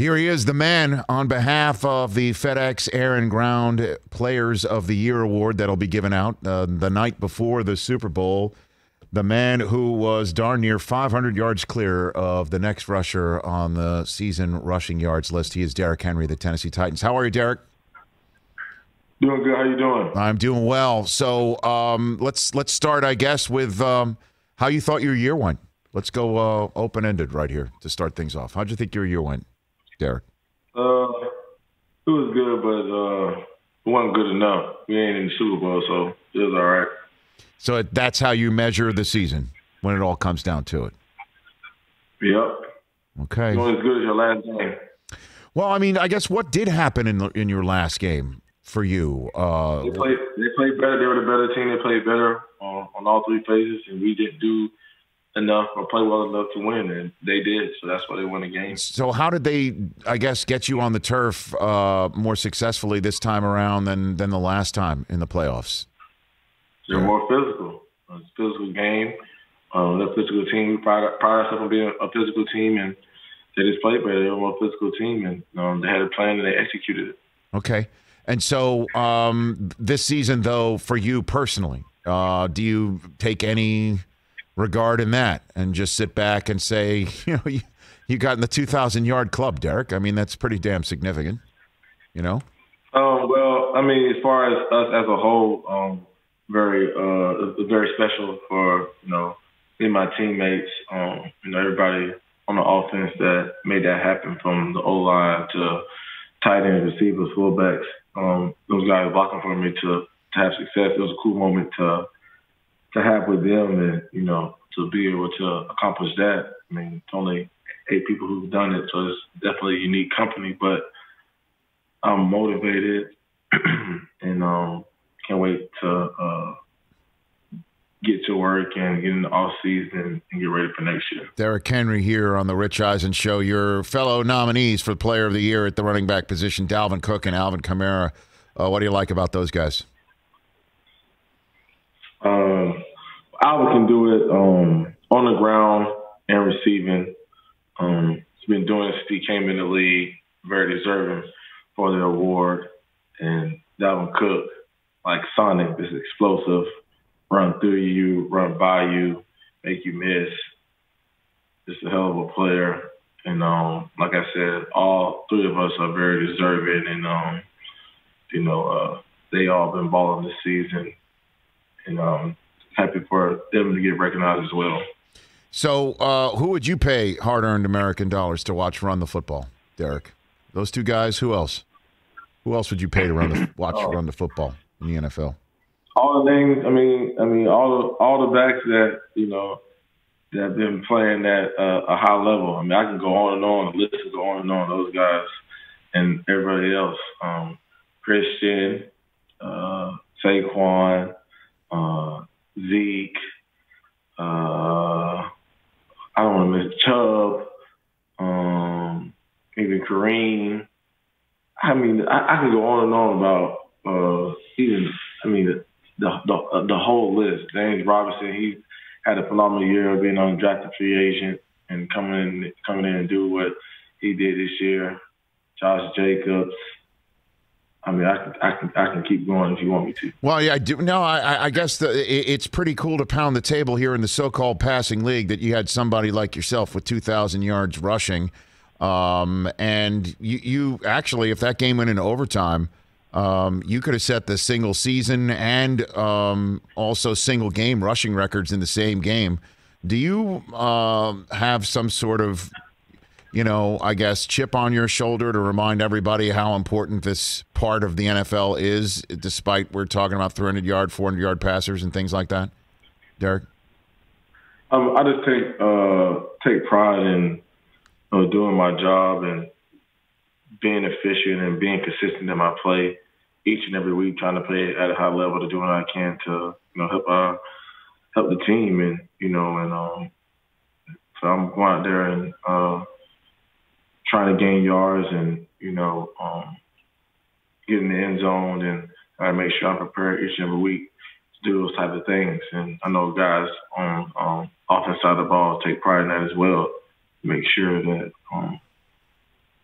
Here he is, the man, on behalf of the FedEx Air and Ground Players of the Year award that'll be given out the night before the Super Bowl. The man who was darn near 500 yards clear of the next rusher on the season rushing yards list. He is Derrick Henry, the Tennessee Titans. How are you, Derrick? Doing good. How you doing? I'm doing well. So let's start, I guess, with how you thought your year went. Let's go open-ended right here to start things off. How'd you think your year went, Derrick? It was good, but it wasn't good enough. We ain't in the Super Bowl, so it was all right. So that's how you measure the season when it all comes down to it. Yep. Okay. Doing as good as your last game. Well, I mean, I guess what did happen in your last game for you? They played better. They were the better team. They played better on all three phases, and we didn't do enough or play well enough to win, and they did. So that's why they won the game. So how did they, I guess, get you on the turf more successfully this time around than the last time in the playoffs? They're more physical. It's a physical game. They're a physical team. We pride ourselves on being a physical team, and they just played better. They were a more physical team, and they had a plan, and they executed it. Okay. And so this season, though, for you personally, do you take any regard in that and just sit back and say, you got in the 2,000-yard club, Derrick? I mean, that's pretty damn significant, Well, I mean, as far as us as a whole, very special for, me and my teammates, everybody on the offense that made that happen, from the O-line to tight end, receivers, fullbacks. Those guys blocking for me to have success. It was a cool moment to have with them, and to be able to accomplish that. I mean, it's only 8 people who've done it, so it's definitely a unique company. But I'm motivated and can't wait to get to work and get in the off season and get ready for next year. Derrick Henry here on the Rich Eisen Show. Your fellow nominees for Player of the Year at the running back position, Dalvin Cook and Alvin Kamara. What do you like about those guys? Alvin can do it on the ground and receiving. He's been doing it since he came in the league. Very deserving for the award. And Dalvin Cook, like Sonic, is explosive. Run through you, run by you, make you miss. Just a hell of a player. And like I said, all 3 of us are very deserving. And, they all been balling this season. And happy for them to get recognized as well. So who would you pay hard-earned American dollars to watch run the football, Derrick? Those 2 guys? Who else? Who else would you pay to run the football in the NFL? All the names. I mean, all the backs that that have been playing at a high level. I mean, I can go on and on. The list can go on and on. Those guys and everybody else. Christian, Saquon, Zeke. I don't want to miss Chubb. Even Kareem. I mean, I can go on and on about the whole list. James Robinson, he had a phenomenal year of being an undrafted free agent and coming in and do what he did this year. Josh Jacobs. I mean, I can keep going if you want me to. Well, yeah, I do. No, I guess it's pretty cool to pound the table here in the so-called passing league that you had somebody like yourself with 2,000 yards rushing. And you actually, if that game went into overtime, you could have set the single season and also single game rushing records in the same game. Do you have some sort of, I guess, chip on your shoulder to remind everybody how important this part of the NFL is, despite we're talking about 300-yard, 400-yard passers and things like that? Derrick? I just take pride in doing my job and being efficient and being consistent in my play each and every week, trying to play at a high level, to do what I can to help the team, and so I'm going out there and trying to gain yards and get in the end zone, and I make sure I'm prepared each and every week to do those type of things. And I know guys on offense side of the ball take pride in that as well. Make sure that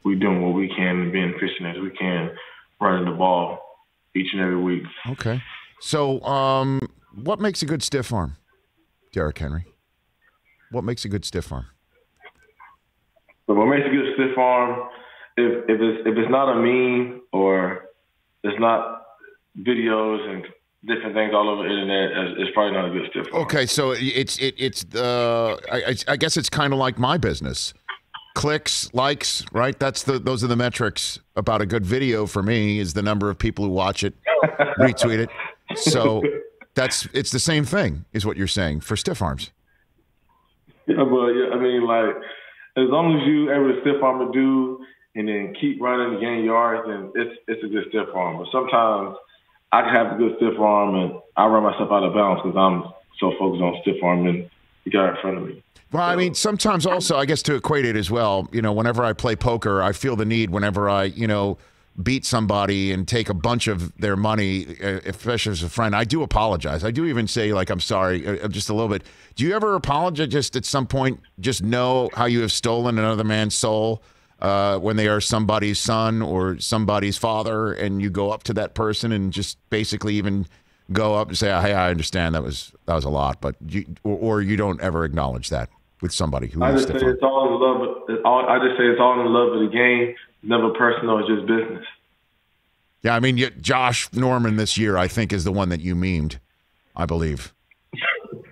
we doing what we can and being efficient as we can running the ball each and every week. Okay. So what makes a good stiff arm, Derrick Henry? What makes a good stiff arm? But what makes a good stiff arm, if it's not a meme or it's not videos and different things all over the internet, it's probably not a good stiff arm. Okay, so I guess it's kind of like my business. Clicks, likes, right? Those are the metrics about a good video for me, is the number of people who watch it, retweet it. So it's the same thing, is what you're saying for stiff arms. Yeah, but I mean, like, as long as you able to stiff arm a dude and then keep running to gain yards, then it's a good stiff arm. But sometimes I can have a good stiff arm and I run myself out of bounds because I'm so focused on stiff arming the guy in front of me. Well, I mean, sometimes also, I guess to equate it as well, whenever I play poker, I feel the need whenever I, beat somebody and take a bunch of their money, especially as a friend. I do apologize. I do even say, like, I'm sorry, just a little bit. Do you ever apologize just at some point, just know how you have stolen another man's soul when they are somebody's son or somebody's father, and you go up to that person and just basically even go up and say, hey, I understand that was a lot, but or you don't ever acknowledge that with somebody who I just say it's all in love. I just say it's all in love of the game. Never personal, it's just business. Yeah, I mean, Josh Norman this year, I think, is the one that you memed, I believe,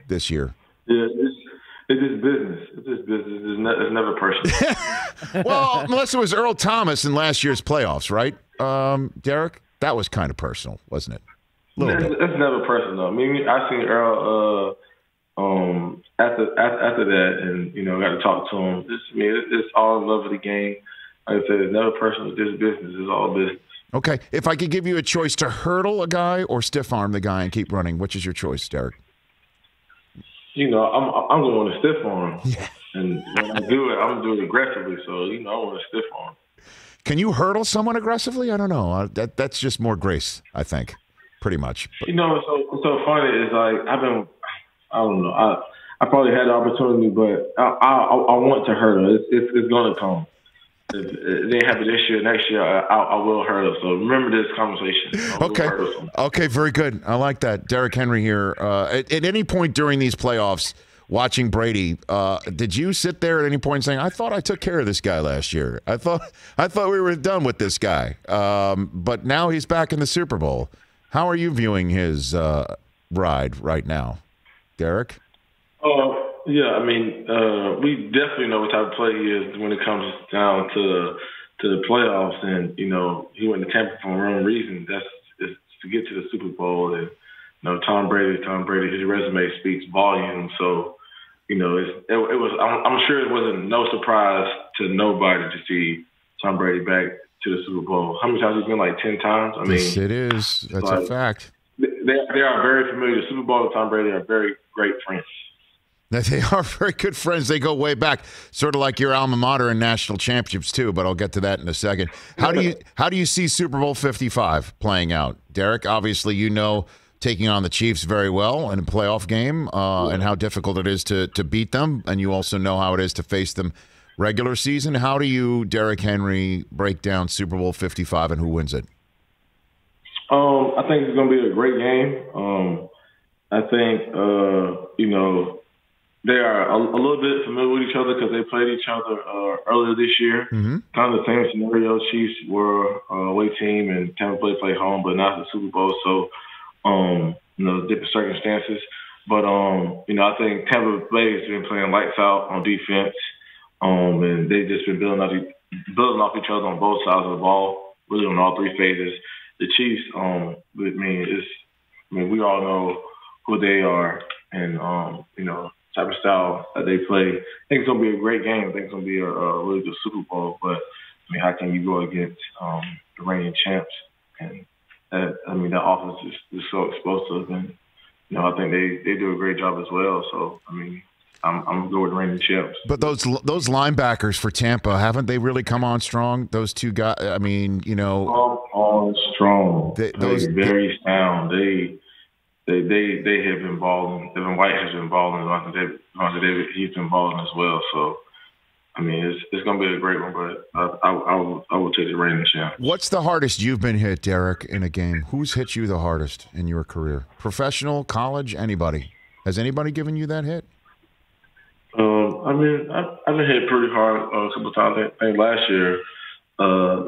this year. Yeah, it's just business. It's just business. It's never personal. Well, unless it was Earl Thomas in last year's playoffs, right, Derrick? That was kind of personal, wasn't it? It's never personal. I mean, I seen Earl after that, and got to talk to him. It's all in love of the game. Like I said, it's never personal. It's just business. It's all business. Okay. If I could give you a choice to hurdle a guy or stiff arm the guy and keep running, which is your choice, Derrick? I'm going to stiff arm. Yeah. And when I do it, I'm going to do it aggressively. So, I want to stiff arm. Can you hurdle someone aggressively? I don't know. That's just more grace, I think, pretty much. But. It's so funny. It's like I don't know. I probably had the opportunity, but I want to hurdle. It's going to come. If it didn't happen this year, next year, I will hurdle. So remember this conversation. Okay, very good. I like that. Derrick Henry here. At any point during these playoffs, watching Brady, did you sit there at any point saying, I thought I took care of this guy last year. I thought we were done with this guy. But now he's back in the Super Bowl. How are you viewing his ride right now, Derrick? Yeah, I mean, we definitely know what type of player he is when it comes down to the playoffs. And, he went to Tampa for one reason. That's to get to the Super Bowl. And, Tom Brady, his resume speaks volumes. So, it was, I'm sure it wasn't no surprise to nobody to see Tom Brady back to the Super Bowl. How many times has he been, like 10 times? Yes, it is. That's a fact. They are very familiar. The Super Bowl and Tom Brady are very great friends. They are very good friends. They go way back, sort of like your alma mater in national championships too. But I'll get to that in a second. How do you see Super Bowl 55 playing out, Derrick? Obviously, taking on the Chiefs very well in a playoff game, and how difficult it is to beat them, and you also know how it is to face them regular season. How do you, Derrick Henry, break down Super Bowl 55 and who wins it? I think it's going to be a great game. I think they are a little bit familiar with each other because they played each other earlier this year. Mm-hmm. Kind of the same scenario. Chiefs were a away team and Tampa Bay played home, but not the Super Bowl. So, different circumstances. But, I think Tampa Bay has been playing lights out on defense. And they've just been building off each other on both sides of the ball, really on all three phases. The Chiefs, we all know who they are and, type of style that they play. I think it's going to be a great game. I think it's going to be a really good Super Bowl. But, how can you go against the reigning champs? And that offense is so explosive. And, I think they do a great job as well. So, I'm going to go with the reigning champs. But those linebackers for Tampa, haven't they really come on strong? Those two guys, on strong. They're very sound. They have been balling. Devin White has been balling. Devontae David, he's been balling as well. So, I mean, it's going to be a great one, but I will take the reigning champ. What's the hardest you've been hit, Derrick, in a game? Who's hit you the hardest in your career? Professional, college, anybody? Has anybody given you that hit? I mean, I've been hit pretty hard a couple of times. I think last year,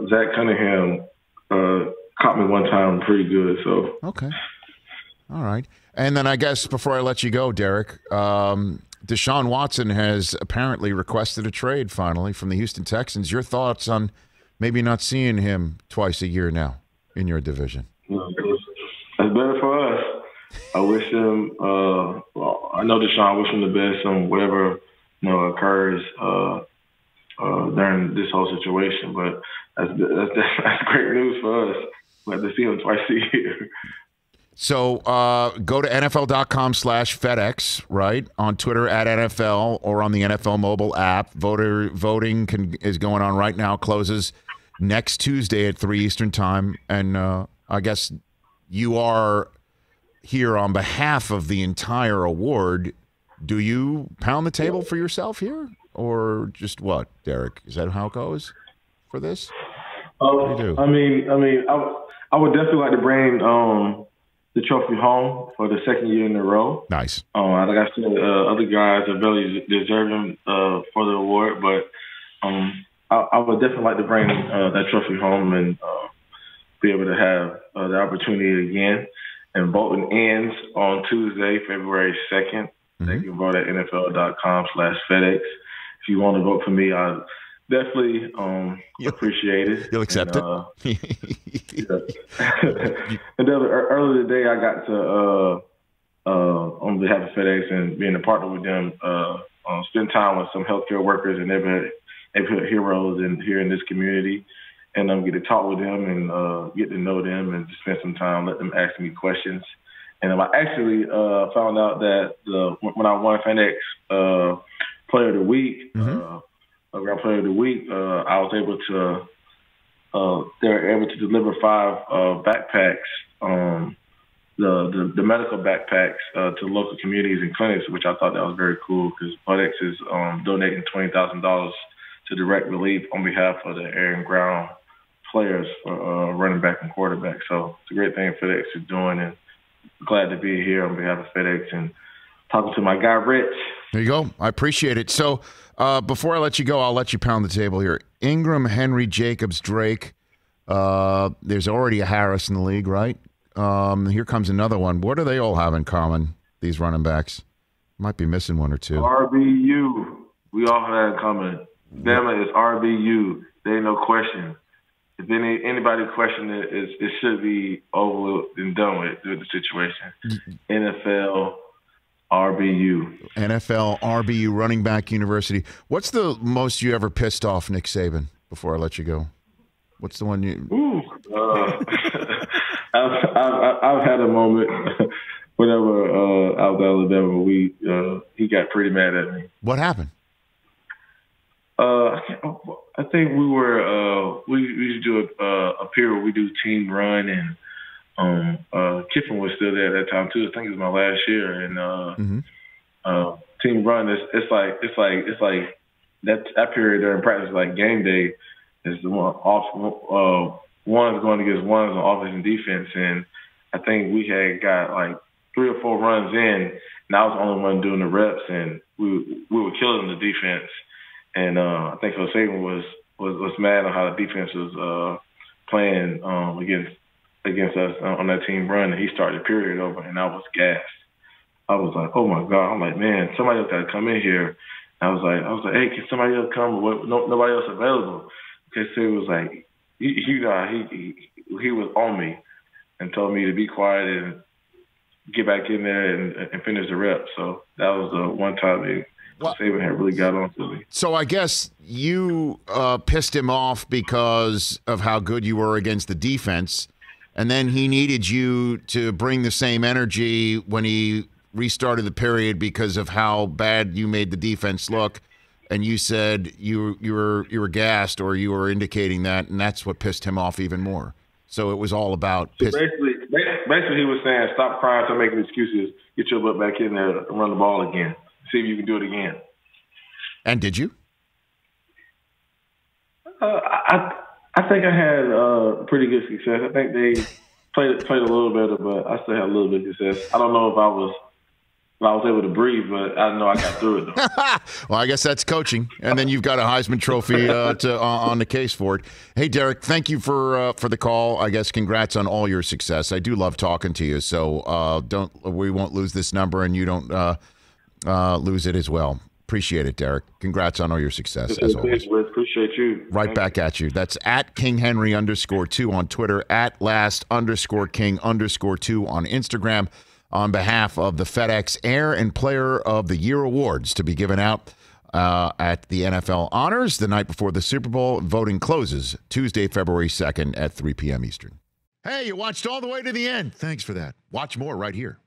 Zach Cunningham caught me one time pretty good. So okay, all right. And then I guess before I let you go, Derrick, Deshaun Watson has apparently requested a trade finally from the Houston Texans. Your thoughts on maybe not seeing him twice a year now in your division? That's better for us. I wish him. Well, I know Deshaun. I wish him the best on whatever occurs during this whole situation. But that's great news for us. We have to see him twice a year. So go to NFL.com/FedEx, right? On Twitter @NFL or on the NFL mobile app. Voting is going on right now. Closes next Tuesday at 3 Eastern time. And I guess you are here on behalf of the entire award. Do you pound the table for yourself here? Or just what, Derrick? Is that how it goes for this? What do you do? I mean, I would definitely like to bring the trophy home for the second year in a row. Nice. Like I said, other guys are very deserving for the award, but I would definitely like to bring that trophy home and be able to have the opportunity again. And voting ends on Tuesday, February 2nd. Mm-hmm. They can vote at NFL.com/FedEx. If you want to vote for me, I definitely appreciate it. You'll accept it. And earlier today, I got to, on behalf of FedEx and being a partner with them, spend time with some healthcare workers and neighborhood heroes here in this community. And get to talk with them and get to know them and just spend some time, let them ask me questions. And I actually found out that when I won FedEx Player of the Week, Grand Player of the Week, I was able to, they were able to deliver 5 backpacks, the medical backpacks to local communities and clinics, which I thought that was very cool because FedEx is donating $20,000 to direct relief on behalf of the air and ground players for running back and quarterback. So it's a great thing FedEx is doing, and glad to be here on behalf of FedEx and talking to my guy, Rich. There you go. I appreciate it. So before I let you go, I'll let you pound the table here. Ingram, Henry, Jacobs, Drake. There's already a Harris in the league, right? Here comes another one. What do they all have in common, these running backs? Might be missing one or two. RBU. We all have that in common. Bama is RBU. There ain't no question. If anybody question it, it should be over and done with the situation. NFL RBU. NFL RBU, running back university. What's the most you ever pissed off Nick Saban before I let you go? What's the one you... I've had a moment whenever I was at Alabama, he got pretty mad at me. What happened? I think we were we used to do a period where we do team run, and Kiffin was still there at that time too. I think it was my last year, and team run it's like that period during practice, like game day, is the one off one's going against ones on offense and defense, and I think we had got like 3 or 4 runs in, and I was the only one doing the reps, and we were killing the defense. And I think Coach Saban was mad on how the defense was playing against us on that team run, and he started the period over, and I was gassed. I was like, oh my God! I'm like, man, somebody else got to come in here. And I was like, hey, can somebody else come? Nobody else available. Because he was like, he was on me and told me to be quiet and get back in there and finish the rep. So that was the one time Saban had really got on to me. So I guess you pissed him off because of how good you were against the defense, and then he needed you to bring the same energy when he restarted the period because of how bad you made the defense look, and you said you were gassed, or you were indicating that, and that's what pissed him off even more. So it was all about so basically he was saying, stop crying, stop making excuses, get your butt back in there and run the ball again. See if you can do it again. And did you? I think I had pretty good success. I think they played a little better, but I still had a little bit of success. I don't know if I was able to breathe, but I know I got through it, though. Well, I guess that's coaching. And then you've got a Heisman Trophy on the case for it. Hey, Derrick, thank you for the call. I guess congrats on all your success. I do love talking to you, so we won't lose this number, and you don't lose it as well. Appreciate it, Derrick. Congrats on all your success, as always. Appreciate you. Right back at you. That's at KingHenry_2 on Twitter, at last_King_2 on Instagram. On behalf of the FedEx Air and Player of the Year Awards to be given out at the NFL Honors the night before the Super Bowl. Voting closes Tuesday, February 2nd at 3 p.m. Eastern. Hey, you watched all the way to the end. Thanks for that. Watch more right here.